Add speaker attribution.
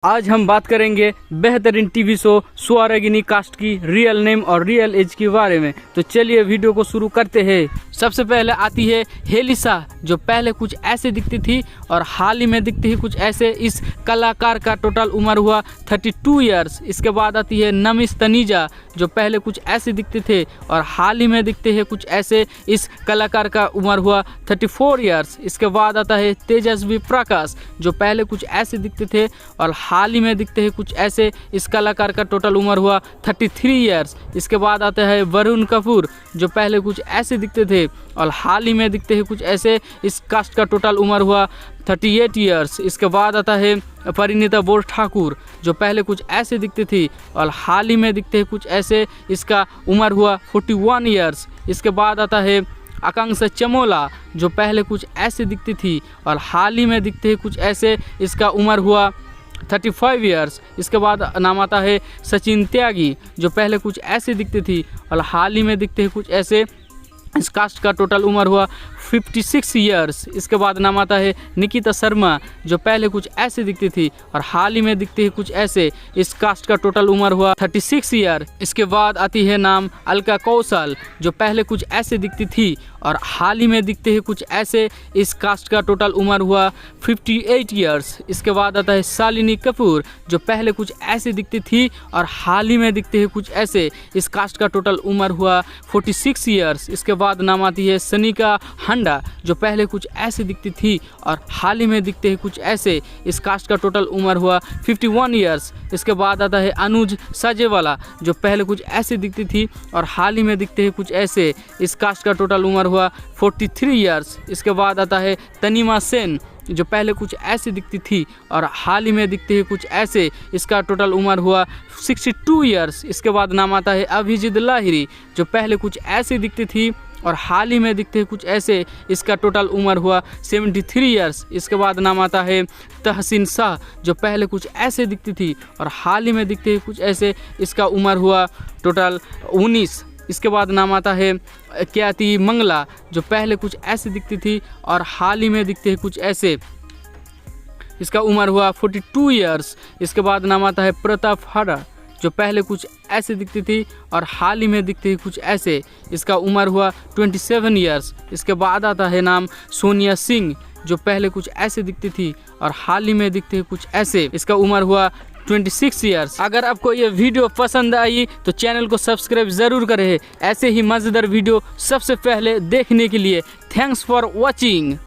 Speaker 1: आज हम बात करेंगे बेहतरीन टीवी शो स्वर्गिनी कास्ट की रियल नेम और रियल एज के बारे में। तो चलिए वीडियो को शुरू करते हैं। सबसे पहले आती है हेलिसा, जो पहले कुछ ऐसे दिखती थी और हाल ही में दिखती है कुछ ऐसे। इस कलाकार का टोटल उम्र हुआ 32 ईयर्स। इसके बाद आती है नमिस तनीजा, जो पहले कुछ ऐसे दिखते थे और हाल ही में दिखते हैं कुछ ऐसे। इस कलाकार का उम्र हुआ 34 ईयर्स। इसके बाद आता है तेजस्वी प्रकाश, जो पहले कुछ ऐसे दिखते थे और हाल ही में दिखते हैं कुछ ऐसे। इस कलाकार का टोटल उम्र हुआ 33 ईयर्स। इसके बाद आता है वरुण कपूर, जो पहले कुछ ऐसे दिखते थे और हाल ही में दिखते हैं कुछ ऐसे। इस कास्ट का टोटल उम्र हुआ 38 ईयर्स। इसके बाद आता है परिणीता बोस ठाकुर, जो पहले कुछ ऐसे दिखती थी और हाल ही में दिखते हैं कुछ ऐसे। इसका उम्र हुआ 41 ईयर्स। इसके बाद आता है आकांक्षा चमोला, जो पहले कुछ ऐसे दिखती थी और हाल ही में दिखते हैं कुछ ऐसे। इसका उम्र हुआ 35 ईयर्स। इसके बाद नाम आता है सचिन त्यागी, जो पहले कुछ ऐसे दिखती थी और हाल ही में दिखते हैं कुछ ऐसे। इस कास्ट का टोटल उम्र हुआ 56 ईयर्स। इसके बाद नाम आता है निकिता शर्मा, जो पहले कुछ ऐसे दिखती थी और हाल ही में दिखती है कुछ ऐसे। इस कास्ट का टोटल उम्र हुआ 36 ईयर। इसके बाद आती है नाम अलका कौशल, जो पहले कुछ ऐसे दिखती थी और हाल ही में दिखते हैं कुछ ऐसे। इस कास्ट का टोटल उम्र हुआ 58 ईयर्स। इसके बाद आता है शालिनी कपूर, जो पहले कुछ ऐसे दिखती थी और हाल ही में दिखते हैं कुछ ऐसे। इस कास्ट का टोटल उम्र हुआ 46 ईयर्स। इसके बाद नाम आती है सनिका हंडा, जो पहले कुछ ऐसे दिखती थी और हाल ही में दिखते हैं कुछ ऐसे। इस कास्ट का टोटल उम्र हुआ 51 ईयर्स। इसके बाद आता है अनुज साजेवाला, जो पहले कुछ ऐसे दिखती थी और हाल ही में दिखते हैं कुछ ऐसे। इस कास्ट का टोटल उम्र हुआ 43 ईयर्स। इसके बाद आता है तनीमा सेन, जो पहले कुछ ऐसे दिखती थी और हाल ही में दिखते हैं कुछ ऐसे। इसका टोटल उम्र हुआ 62 ईयर्स। इसके बाद नाम आता है अभिजीत लाहिरी, जो पहले कुछ ऐसे दिखती थी और हाल ही में दिखते हैं कुछ ऐसे। इसका टोटल उम्र हुआ 73 ईयर्स। इसके बाद नाम आता है तहसीन शाह, जो पहले कुछ ऐसे दिखती थी और हाल ही में दिखते हैं कुछ ऐसे। इसका उम्र हुआ टोटल 19। इसके बाद नाम आता है ख्याति मंगला, जो पहले कुछ ऐसे दिखती थी और हाल ही में दिखते हैं कुछ ऐसे। इसका उम्र हुआ 42 ईयर्स। इसके बाद नाम आता है प्रताप हाड़ा, जो पहले कुछ ऐसे दिखती थी और हाल ही में दिखते हैं कुछ ऐसे। इसका उम्र हुआ 27 ईयर्स। इसके बाद आता है नाम सोनिया सिंह, जो पहले कुछ ऐसे दिखती थी और हाल ही में दिखते हैं कुछ ऐसे। इसका उम्र हुआ 26 ईयर्स। अगर आपको ये वीडियो पसंद आई तो चैनल को सब्सक्राइब ज़रूर करें। ऐसे ही मज़ेदार वीडियो सबसे पहले देखने के लिए थैंक्स फॉर वॉचिंग।